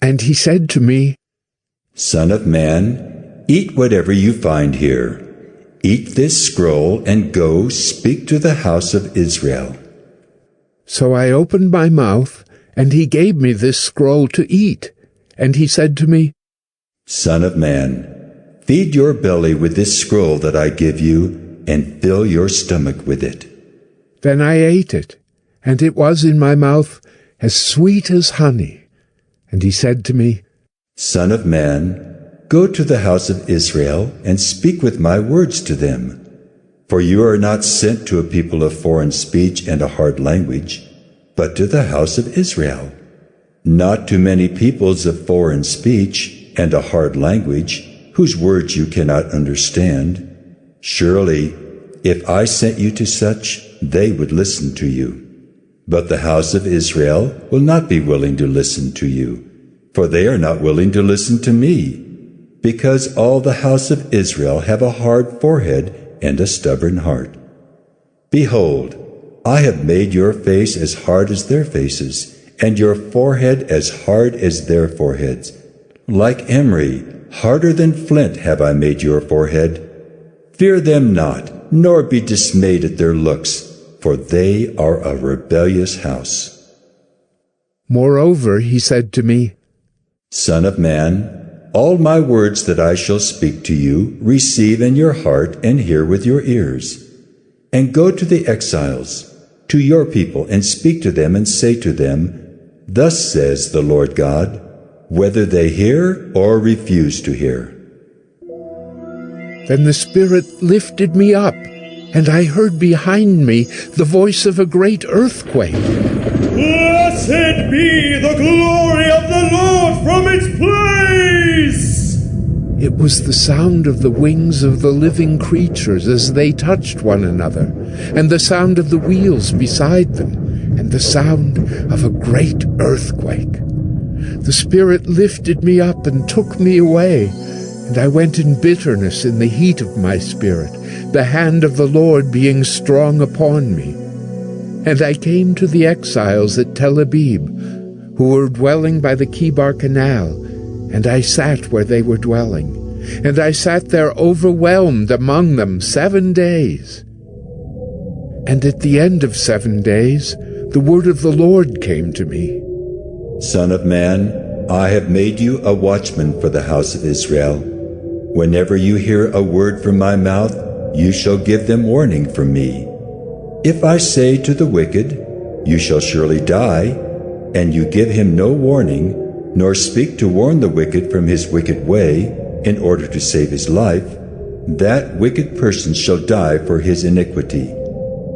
And he said to me, Son of man, eat whatever you find here. Eat this scroll and go speak to the house of Israel. So I opened my mouth, and he gave me this scroll to eat. And he said to me, Son of man, feed your belly with this scroll that I give you, and fill your stomach with it. Then I ate it, and it was in my mouth as sweet as honey. And he said to me, Son of man, go to the house of Israel, and speak with my words to them. For you are not sent to a people of foreign speech and a hard language, but to the house of Israel. Not to many peoples of foreign speech and a hard language, whose words you cannot understand. Surely, if I sent you to such, they would listen to you. But the house of Israel will not be willing to listen to you, for they are not willing to listen to me, because all the house of Israel have a hard forehead and a stubborn heart. Behold, I have made your face as hard as their faces, and your forehead as hard as their foreheads. Like emery, harder than flint have I made your forehead. Fear them not, nor be dismayed at their looks, for they are a rebellious house. Moreover, he said to me, Son of man, all my words that I shall speak to you, receive in your heart and hear with your ears. And go to the exiles, to your people, and speak to them and say to them, Thus says the Lord God, whether they hear or refuse to hear. Then the Spirit lifted me up, and I heard behind me the voice of a great earthquake. Blessed be the glory of the Lord from its place! It was the sound of the wings of the living creatures as they touched one another, and the sound of the wheels beside them, and the sound of a great earthquake. The Spirit lifted me up and took me away, and I went in bitterness in the heat of my spirit, the hand of the Lord being strong upon me. And I came to the exiles at Tel Abib, who were dwelling by the Kibar Canal, and I sat where they were dwelling. And I sat there overwhelmed among them 7 days. And at the end of 7 days, the word of the Lord came to me. Son of man, I have made you a watchman for the house of Israel. Whenever you hear a word from my mouth, you shall give them warning from me. If I say to the wicked, You shall surely die, and you give him no warning, nor speak to warn the wicked from his wicked way, in order to save his life, that wicked person shall die for his iniquity.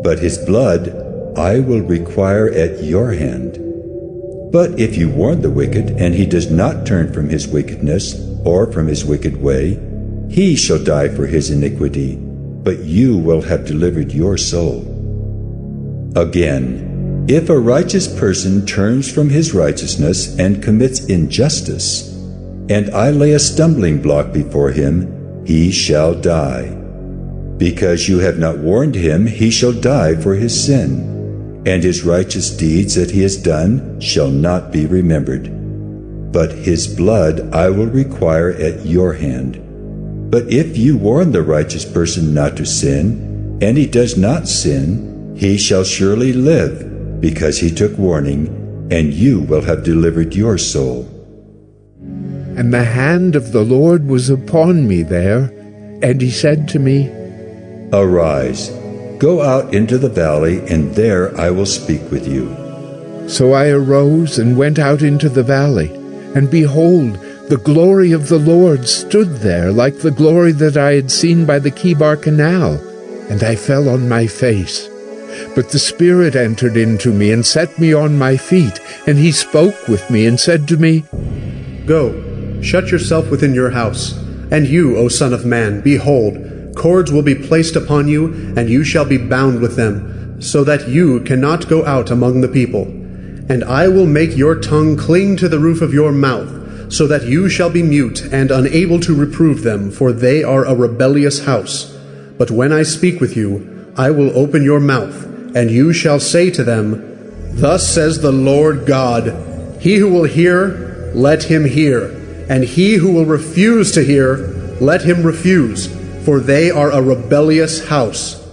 But his blood I will require at your hand. But if you warn the wicked, and he does not turn from his wickedness, or from his wicked way, he shall die for his iniquity, but you will have delivered your soul. Again, if a righteous person turns from his righteousness and commits injustice, and I lay a stumbling block before him, he shall die. Because you have not warned him, he shall die for his sin, and his righteous deeds that he has done shall not be remembered. But his blood I will require at your hand. But if you warn the righteous person not to sin, and he does not sin, he shall surely live, because he took warning, and you will have delivered your soul. And the hand of the Lord was upon me there, and he said to me, Arise, go out into the valley, and there I will speak with you. So I arose and went out into the valley, and behold, the glory of the Lord stood there like the glory that I had seen by the Kibar Canal, and I fell on my face. But the Spirit entered into me and set me on my feet, and he spoke with me and said to me, Go, shut yourself within your house. And you, O Son of Man, behold, cords will be placed upon you, and you shall be bound with them, so that you cannot go out among the people. And I will make your tongue cling to the roof of your mouth, so that you shall be mute and unable to reprove them, for they are a rebellious house. But when I speak with you, I will open your mouth, and you shall say to them, Thus says the Lord God, He who will hear, let him hear. And he who will refuse to hear, let him refuse, for they are a rebellious house.